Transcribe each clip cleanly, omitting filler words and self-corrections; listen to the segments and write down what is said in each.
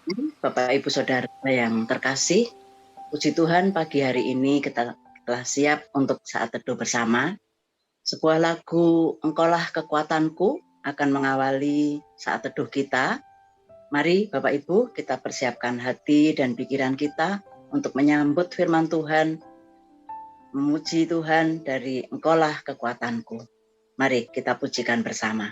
Bapak Ibu Saudara yang terkasih, puji Tuhan pagi hari ini kita telah siap untuk saat teduh bersama. Sebuah lagu Engkaulah Kekuatanku akan mengawali saat teduh kita. Mari Bapak Ibu kita persiapkan hati dan pikiran kita untuk menyambut firman Tuhan, memuji Tuhan dari Engkaulah Kekuatanku. Mari kita pujikan bersama.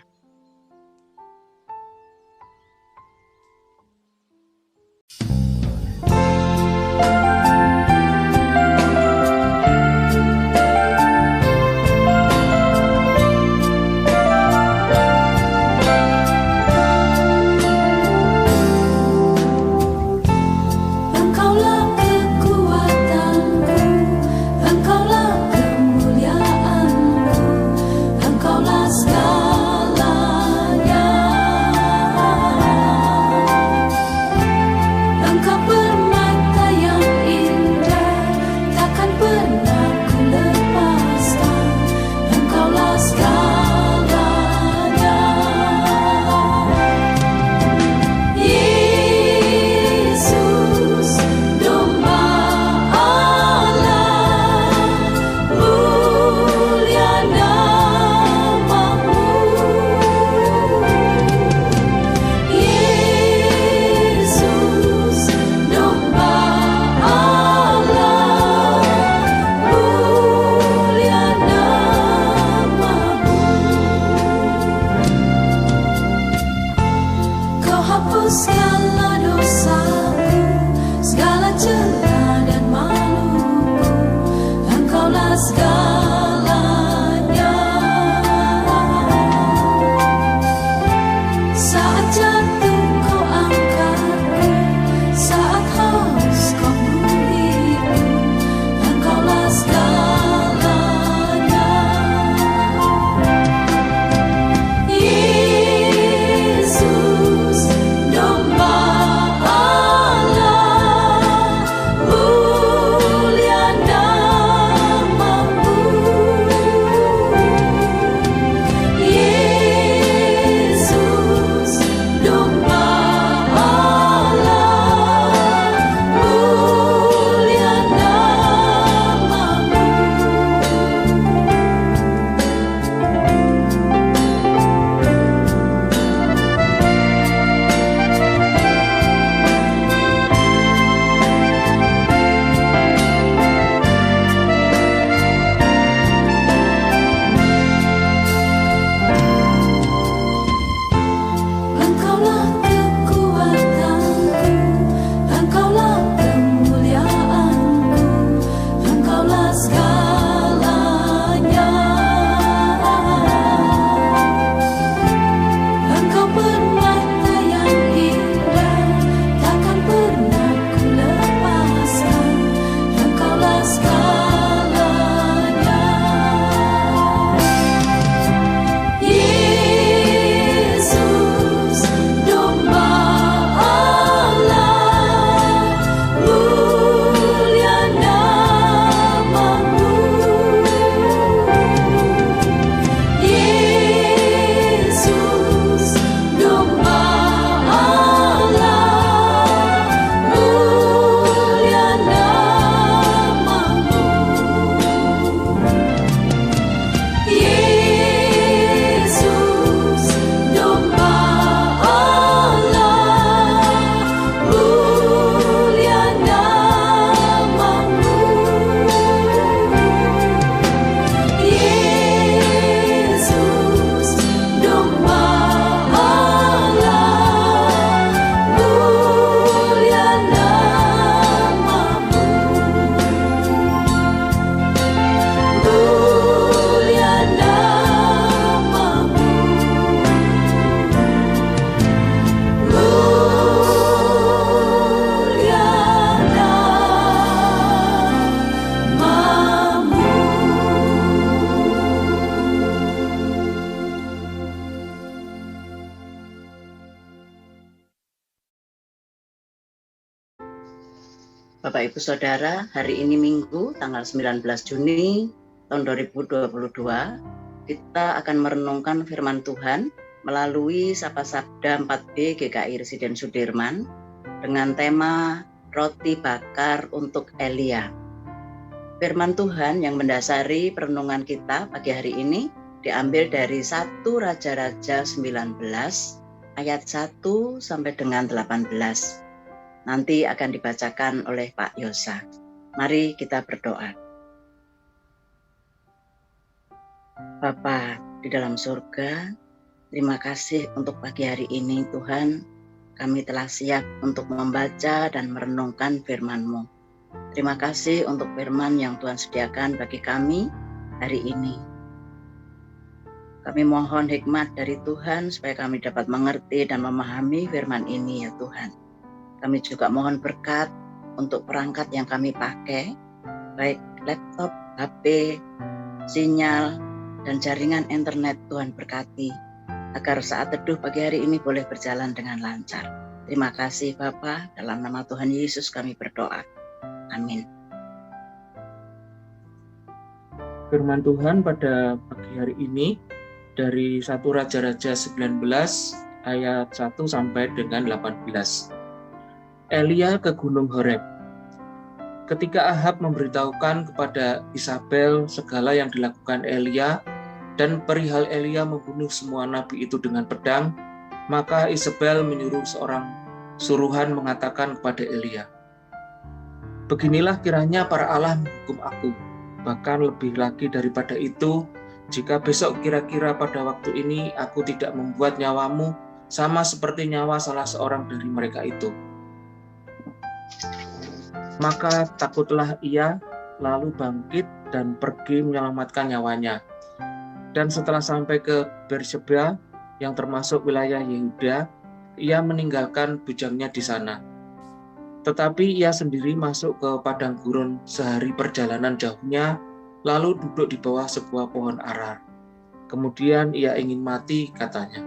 Bapak Ibu Saudara, hari ini Minggu tanggal 19 Juni tahun 2022, kita akan merenungkan firman Tuhan melalui Sapa Sabda 4B GKI Residen Sudirman dengan tema Roti Bakar untuk Elia. Firman Tuhan yang mendasari perenungan kita pagi hari ini diambil dari 1 Raja-Raja 19 ayat 1 sampai dengan 18. Nanti akan dibacakan oleh Pak Yosa. Mari kita berdoa. Bapa di dalam surga, terima kasih untuk pagi hari ini Tuhan. Kami telah siap untuk membaca dan merenungkan firman-Mu. Terima kasih untuk firman yang Tuhan sediakan bagi kami hari ini. Kami mohon hikmat dari Tuhan supaya kami dapat mengerti dan memahami firman ini ya Tuhan. Kami juga mohon berkat untuk perangkat yang kami pakai, baik laptop, HP, sinyal, dan jaringan internet. Tuhan berkati agar saat teduh pagi hari ini boleh berjalan dengan lancar. Terima kasih Bapa, dalam nama Tuhan Yesus kami berdoa. Amin. Firman Tuhan pada pagi hari ini dari 1 Raja-Raja 19 ayat 1 sampai dengan 18. Elia ke Gunung Horeb. Ketika Ahab memberitahukan kepada Isabel segala yang dilakukan Elia dan perihal Elia membunuh semua nabi itu dengan pedang, maka Isabel menyuruh seorang suruhan mengatakan kepada Elia, "Beginilah kiranya para Allah menghukum aku, bahkan lebih lagi daripada itu, jika besok kira-kira pada waktu ini aku tidak membuat nyawamu sama seperti nyawa salah seorang dari mereka itu." Maka takutlah ia, lalu bangkit dan pergi menyelamatkan nyawanya. Dan setelah sampai ke Beersheba yang termasuk wilayah Yehuda, ia meninggalkan bujangnya di sana. Tetapi ia sendiri masuk ke padang gurun sehari perjalanan jauhnya, lalu duduk di bawah sebuah pohon arar. Kemudian ia ingin mati, katanya,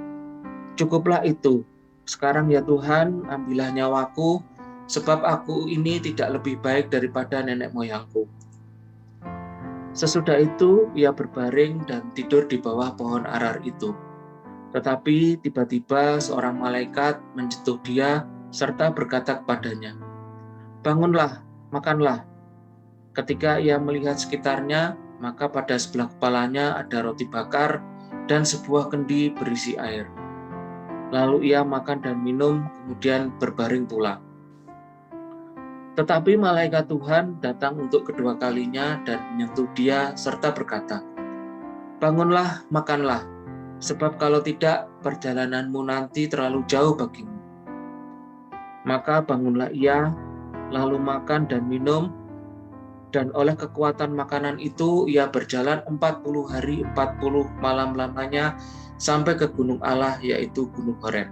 "Cukuplah itu, sekarang ya Tuhan, ambillah nyawaku, sebab aku ini tidak lebih baik daripada nenek moyangku." Sesudah itu ia berbaring dan tidur di bawah pohon arar itu. Tetapi tiba-tiba seorang malaikat menyentuh dia serta berkata kepadanya, "Bangunlah, makanlah." Ketika ia melihat sekitarnya, maka pada sebelah kepalanya ada roti bakar dan sebuah kendi berisi air. Lalu ia makan dan minum, kemudian berbaring pula. Tetapi malaikat Tuhan datang untuk kedua kalinya dan menyentuh dia serta berkata, "Bangunlah, makanlah, sebab kalau tidak perjalananmu nanti terlalu jauh bagimu." Maka bangunlah ia, lalu makan dan minum, dan oleh kekuatan makanan itu ia berjalan 40 hari 40 malam lamanya sampai ke gunung Allah, yaitu Gunung Horeb.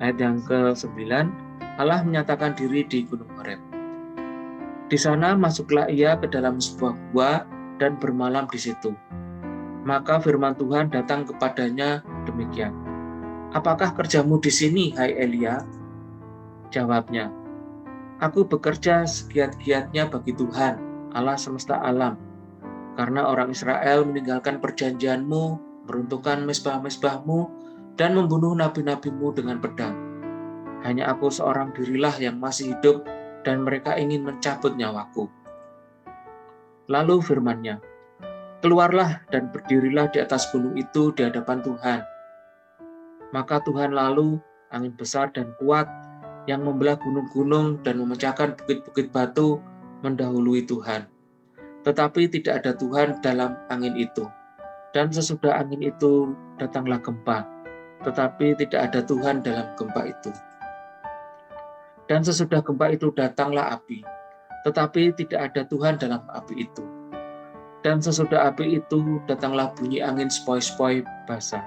Ayat yang ke-9, Allah menyatakan diri di Gunung Horeb. Di sana masuklah ia ke dalam sebuah gua dan bermalam di situ. Maka firman Tuhan datang kepadanya demikian, "Apakah kerjamu di sini, hai Elia?" Jawabnya, "Aku bekerja segiat-giatnya bagi Tuhan, Allah semesta alam, karena orang Israel meninggalkan perjanjianmu, meruntuhkan mezbah-mezbahmu, dan membunuh nabi-nabimu dengan pedang. Hanya aku seorang dirilah yang masih hidup, dan mereka ingin mencabut nyawaku." Lalu firman-Nya, "Keluarlah dan berdirilah di atas gunung itu di hadapan Tuhan." Maka Tuhan lalu angin besar dan kuat yang membelah gunung-gunung dan memecahkan bukit-bukit batu mendahului Tuhan. Tetapi tidak ada Tuhan dalam angin itu. Dan sesudah angin itu datanglah gempa, tetapi tidak ada Tuhan dalam gempa itu. Dan sesudah gempa itu datanglah api, tetapi tidak ada Tuhan dalam api itu. Dan sesudah api itu datanglah bunyi angin sepoi-sepoi basah.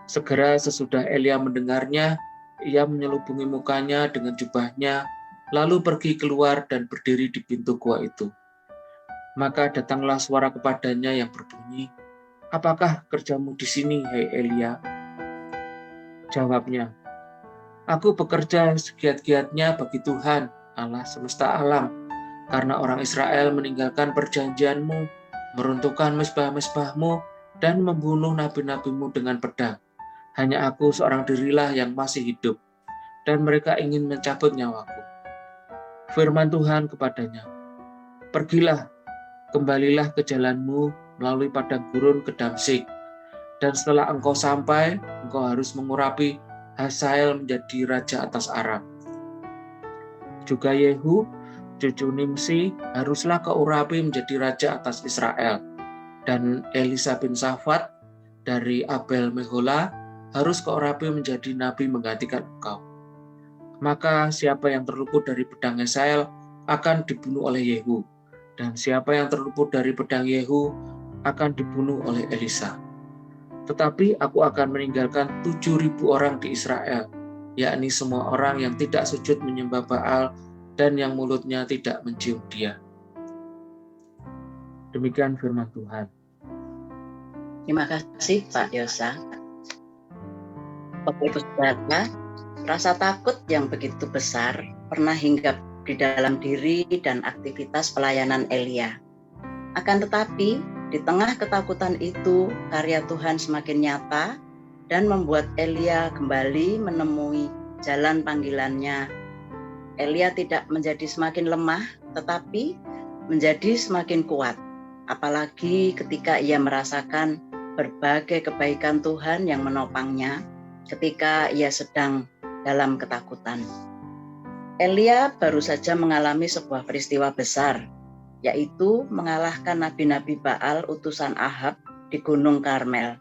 Segera sesudah Elia mendengarnya, ia menyelubungi mukanya dengan jubahnya, lalu pergi keluar dan berdiri di pintu gua itu. Maka datanglah suara kepadanya yang berbunyi, "Apakah kerjamu di sini, hai Elia?" Jawabnya, "Aku bekerja segiat-giatnya bagi Tuhan, Allah semesta alam, karena orang Israel meninggalkan perjanjianmu, meruntuhkan mezbah-mezbahmu, dan membunuh nabi-nabimu dengan pedang. Hanya aku seorang dirilah yang masih hidup, dan mereka ingin mencabut nyawaku. Firman Tuhan kepadanya, pergilah, kembalilah ke jalanmu melalui padang gurun ke Damsyik, dan setelah engkau sampai, engkau harus mengurapi Hazael menjadi raja atas Aram. Juga Yehu, cucu Nimsi, haruslah kau urapi menjadi raja atas Israel, dan Elisa bin Safat dari Abel Mehola harus kau urapi menjadi nabi menggantikan engkau. Maka siapa yang terluput dari pedang Hazael akan dibunuh oleh Yehu, dan siapa yang terluput dari pedang Yehu akan dibunuh oleh Elisa. Tetapi aku akan meninggalkan 7.000 orang di Israel, yakni semua orang yang tidak sujud menyembah Baal dan yang mulutnya tidak mencium dia. Demikian firman Tuhan. Terima kasih Pak Yosa. Bapak Ibu Saudara, rasa takut yang begitu besar pernah hinggap di dalam diri dan aktivitas pelayanan Elia. Akan tetapi, di tengah ketakutan itu, karya Tuhan semakin nyata dan membuat Elia kembali menemui jalan panggilannya. Elia tidak menjadi semakin lemah, tetapi menjadi semakin kuat. Apalagi ketika ia merasakan berbagai kebaikan Tuhan yang menopangnya ketika ia sedang dalam ketakutan. Elia baru saja mengalami sebuah peristiwa besar, yaitu mengalahkan nabi-nabi Baal utusan Ahab di Gunung Karmel.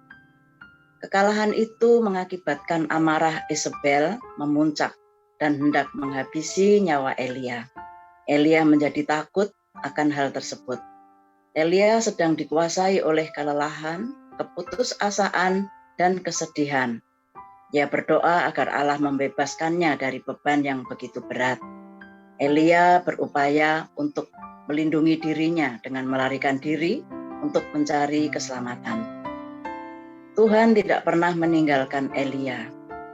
Kekalahan itu mengakibatkan amarah Isabel memuncak dan hendak menghabisi nyawa Elia. Elia menjadi takut akan hal tersebut. Elia sedang dikuasai oleh kelelahan, keputusasaan, dan kesedihan. Ia berdoa agar Allah membebaskannya dari beban yang begitu berat. Elia berupaya untuk melindungi dirinya dengan melarikan diri untuk mencari keselamatan. Tuhan tidak pernah meninggalkan Elia.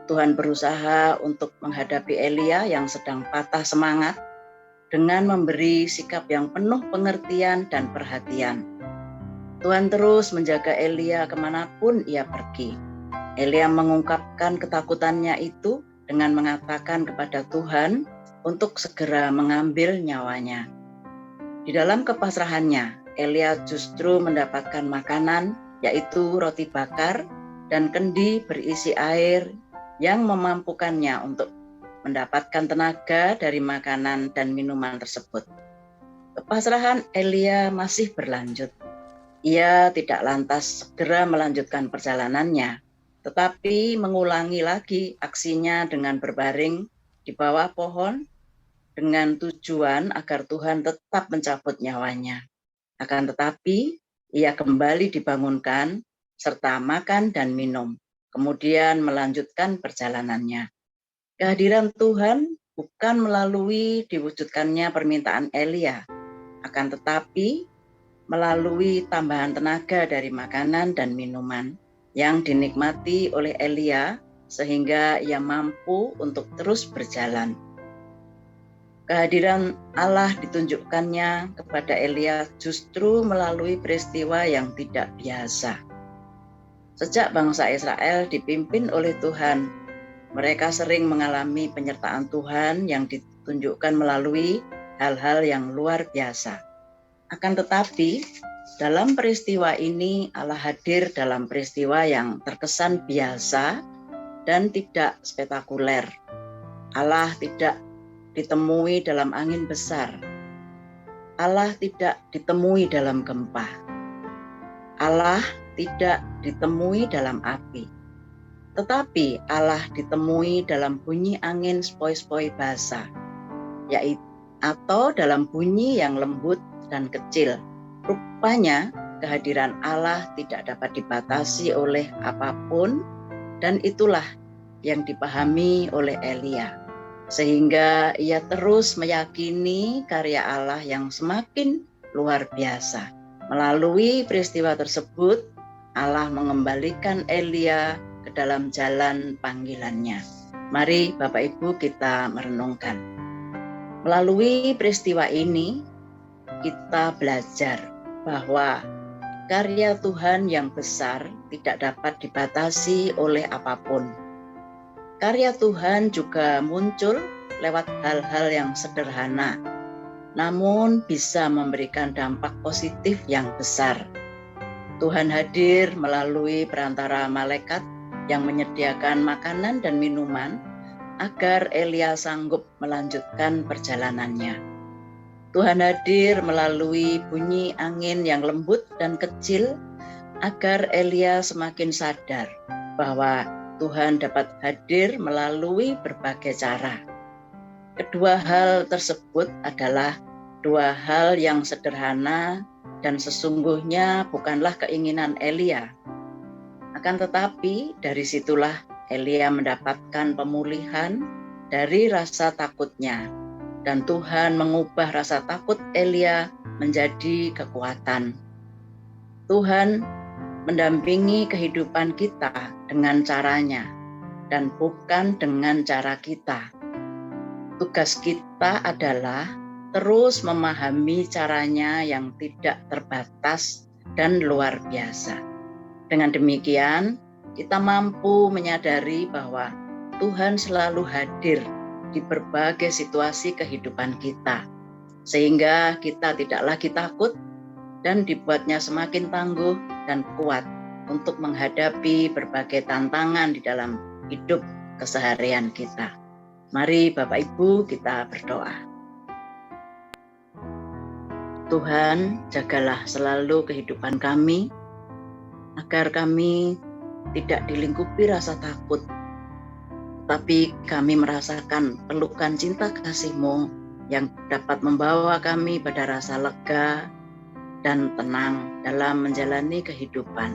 Tuhan berusaha untuk menghadapi Elia yang sedang patah semangat dengan memberi sikap yang penuh pengertian dan perhatian. Tuhan terus menjaga Elia kemanapun ia pergi. Elia mengungkapkan ketakutannya itu dengan mengatakan kepada Tuhan untuk segera mengambil nyawanya. Di dalam kepasrahannya, Elia justru mendapatkan makanan, yaitu roti bakar dan kendi berisi air yang memampukannya untuk mendapatkan tenaga dari makanan dan minuman tersebut. Kepasrahan Elia masih berlanjut. Ia tidak lantas segera melanjutkan perjalanannya, tetapi mengulangi lagi aksinya dengan berbaring di bawah pohon dengan tujuan agar Tuhan tetap mencabut nyawanya. Akan tetapi, ia kembali dibangunkan serta makan dan minum, kemudian melanjutkan perjalanannya. Kehadiran Tuhan bukan melalui diwujudkannya permintaan Elia, akan tetapi melalui tambahan tenaga dari makanan dan minuman yang dinikmati oleh Elia sehingga ia mampu untuk terus berjalan. Kehadiran Allah ditunjukkannya kepada Elia justru melalui peristiwa yang tidak biasa. Sejak bangsa Israel dipimpin oleh Tuhan, mereka sering mengalami penyertaan Tuhan yang ditunjukkan melalui hal-hal yang luar biasa. Akan tetapi, dalam peristiwa ini Allah hadir dalam peristiwa yang terkesan biasa dan tidak spektakuler. Allah tidak ditemui dalam angin besar. Allah tidak ditemui dalam gempa. Allah tidak ditemui dalam api. Tetapi Allah ditemui dalam bunyi angin sepoi-sepoi basah, yaitu atau dalam bunyi yang lembut dan kecil. Rupanya kehadiran Allah tidak dapat dibatasi oleh apapun, dan itulah yang dipahami oleh Elia. Sehingga ia terus meyakini karya Allah yang semakin luar biasa. Melalui peristiwa tersebut, Allah mengembalikan Elia ke dalam jalan panggilannya. Mari Bapak Ibu kita merenungkan. Melalui peristiwa ini, kita belajar bahwa karya Tuhan yang besar tidak dapat dibatasi oleh apapun. Karya Tuhan juga muncul lewat hal-hal yang sederhana, namun bisa memberikan dampak positif yang besar. Tuhan hadir melalui perantara malaikat yang menyediakan makanan dan minuman agar Elia sanggup melanjutkan perjalanannya. Tuhan hadir melalui bunyi angin yang lembut dan kecil agar Elia semakin sadar bahwa Tuhan dapat hadir melalui berbagai cara. Kedua hal tersebut adalah dua hal yang sederhana dan sesungguhnya bukanlah keinginan Elia. Akan tetapi dari situlah Elia mendapatkan pemulihan dari rasa takutnya, dan Tuhan mengubah rasa takut Elia menjadi kekuatan. Tuhan mendampingi kehidupan kita dengan caranya dan bukan dengan cara kita. Tugas kita adalah terus memahami caranya yang tidak terbatas dan luar biasa. Dengan demikian, kita mampu menyadari bahwa Tuhan selalu hadir di berbagai situasi kehidupan kita, sehingga kita tidak lagi takut dan dibuatnya semakin tangguh dan kuat untuk menghadapi berbagai tantangan di dalam hidup keseharian kita. Mari Bapak Ibu kita berdoa. Tuhan, jagalah selalu kehidupan kami, agar kami tidak dilingkupi rasa takut, tapi kami merasakan pelukan cinta kasih-Mu yang dapat membawa kami pada rasa lega dan tenang dalam menjalani kehidupan.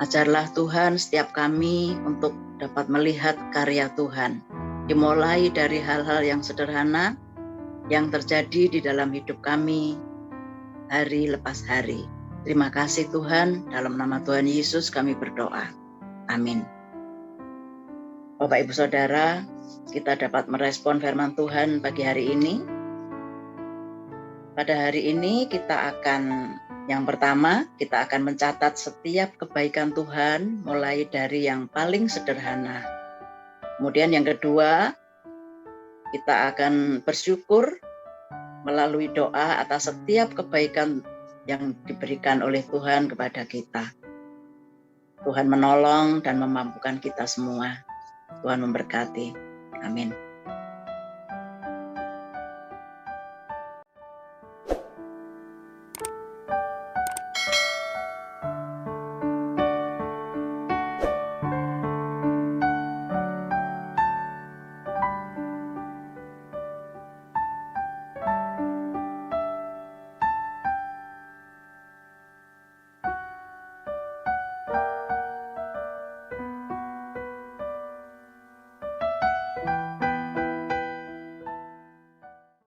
Ajarlah Tuhan setiap kami untuk dapat melihat karya Tuhan, dimulai dari hal-hal yang sederhana yang terjadi di dalam hidup kami hari lepas hari. Terima kasih Tuhan, dalam nama Tuhan Yesus kami berdoa. Amin. Bapak Ibu Saudara, kita dapat merespon firman Tuhan pagi hari ini. Pada hari ini yang pertama kita akan mencatat setiap kebaikan Tuhan mulai dari yang paling sederhana. Kemudian yang kedua, kita akan bersyukur melalui doa atas setiap kebaikan yang diberikan oleh Tuhan kepada kita. Tuhan menolong dan memampukan kita semua. Tuhan memberkati. Amin.